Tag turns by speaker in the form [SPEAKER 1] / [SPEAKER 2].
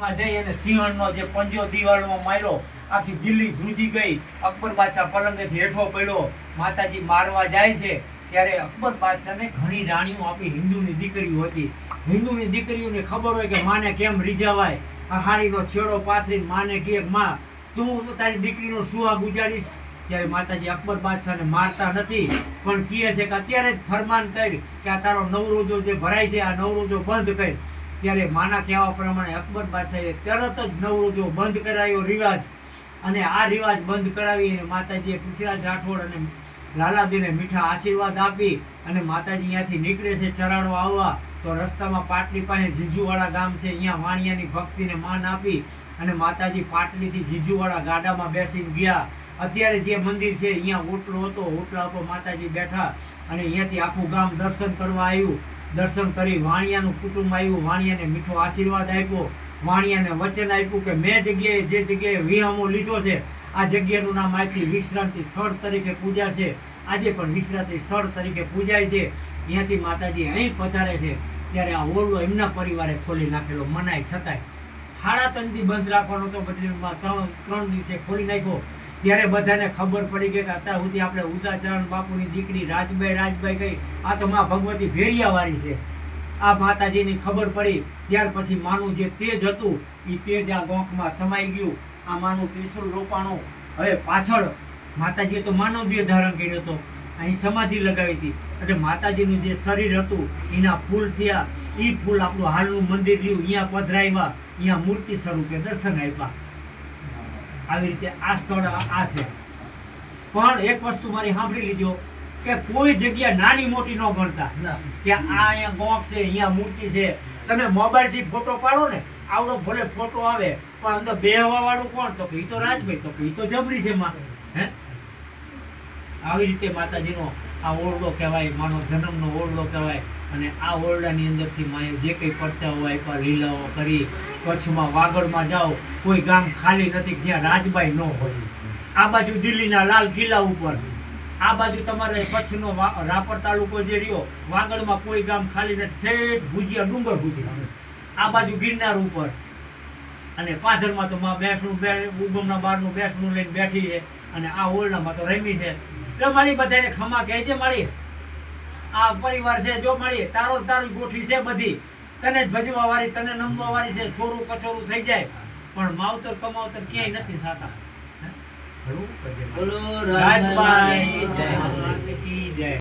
[SPEAKER 1] માં જઈ અને સિંહણનો જે પંજો દિવાળમાં માર્યો, આખી દિલ્હી ધ્રુજી ગઈ. અકબર બાદશાહ પલંગેથી હેઠો પડ્યો. માતાજી મારવા જાય છે ત્યારે અકબર બાદશાહને ઘણી રાણીઓ આપી હિન્દુની દીકરીઓ હતી. હિન્દુની દીકરીઓને ખબર હોય કે માને કેમ રીઝાવાય. હાડીનો છેડો પાથરીને માને કહે, માં તું તારી દીકરીનો સુહાગ ઉજાડીશ. ત્યારે માતાજી અકબર બાદશાહને મારતા નથી, પણ કહે છે કે અત્યારે જ ફરમાન કરી કે આ તારો નવરોજો જે ભરાય છે આ નવરોજો બંધ કરી. ત્યારે માના કહેવા પ્રમાણે અકબર બાદશાહે તરત જ નવરોજો બંધ કરાયો રિવાજ. અને આ રિવાજ બંધ કરાવી અને માતાજીએ પૃથ્વીરાજ રાઠોડ અને લાલાદીને મીઠા આશીર્વાદ આપી અને માતાજી અહીંયાથી નીકળે છે ચરાડવા આવવા. તો રસ્તામાં પાટલી પાસે જીજુવાળા ગામ છે, અહીંયા વાણિયાની ભક્તિને માન આપી અને માતાજી પાટલીથી જીજુવાળા ગાડામાં બેસીને ગયા. અત્યારે જે મંદિર છે અહીંયા ઓટલો હતો, ઓટલા ઉપર માતાજી બેઠા અને અહીંયાથી આખું ગામ દર્શન કરવા આવ્યું. દર્શન કરી વાણિયાનું કુટુંબ આવ્યું, વાણિયાને મીઠો આશીર્વાદ આપ્યો. વાણિયાને વચન આપ્યું કે મેં જગ્યાએ જે જગ્યાએ વિહામો લીધો છે આ જગ્યાનું નામ આજથી વિશ્રાંતિ સ્થળ તરીકે પૂજા છે. આજે પણ વિશ્રાંતિ સ્થળ તરીકે પૂજાય છે. અહીંયાથી માતાજી અહીં પધારે છે. ત્યારે આ ઓરડો એમના પરિવારે ખોલી નાખેલો મનાય છતાંય 3.5 દી બંધ રાખવાનો તો બદલીમાં 3 દિવસે ખોલી નાખ્યો. ત્યારે બધાને ખબર પડી ગઈ કે અત્યાર સુધી આપણે ઉદાચરણ બાપુની દીકરી રાજબાઈ ગઈ, આ તો માં ભગવતી ભેરિયાવાળી છે. આ માતાજીની ખબર પડી ત્યાર પછી માનું જે તેજ હતું એ તેજ આ ગોંખમાં સમાઈ ગયું. આ માનું ત્રિશુલ રોપાણું. હવે પાછળ માતાજીએ તો માનવ દેહ ધારણ કર્યો હતો, અહીં સમાધિ લગાવી હતી. એટલે માતાજીનું જે શરીર હતું એના ફૂલ થયા. એ ફૂલ આપણું હાલનું મંદિર રહ્યું, અહીંયા પધરાવ્યા, અહીંયા મૂર્તિ સ્વરૂપે દર્શન આપ્યા. આવી રીતે આ સ્થળ આ છે. પણ એક વસ્તુ મારી સાંભળી લીધો કે કોઈ જગ્યા નાની મોટી ન ગણતા કે આ અહીંયા ગોંખ છે, અહીંયા મૂર્તિ છે. તમે મોબાઈલથી ફોટો પાડો ને આવડો ભલે ફોટો આવે પણ અંદર બેહવા વાળું કોણ? તો કે ઈ તો રાજભાઈ, તો કે ઈ તો જબરી છે માં. હે આવી રીતે માતાજીનો આ ઓરડો કહેવાય, માનો જન્મનો ઓરડો કહેવાય. અને આ ઓરડાની અંદરથી માએ જે કંઈ પરચાઓ આપ્યા, લીલાઓ કરી. કચ્છમાં વાગડમાં જાઓ કોઈ ગામ ખાલી નથી જ્યાં રાજબાઈ ન હોય. આ બાજુ દિલ્હીના લાલ કિલ્લા ઉપર, આ બાજુ તમારે કચ્છનો રાપર તાલુકો જે રહ્યો વાગડમાં કોઈ ગામ ખાલી નથી, ઠેઠ ભુજિયા ડુંગર સુધી. આ બાજુ ગિરનાર ઉપર અને પાછળમાં તો માં બેસણું ઉગમના બારનું બેસણું લઈને બેઠી છે. અને આ ઓરડામાં તો રમી છે. એટલે મારી બધાને ખમા કહેજે મારી આ પરિવાર છે, જો મારી તારી ગોઠવી છે બધી, તને જ ભજવા વાળી, તને નમવા વાળી છે. છોરું કચોરું થઈ જાય પણ માવતર કમાવતર ક્યાંય નથી થતા. બોલો રાજભાઈ જય.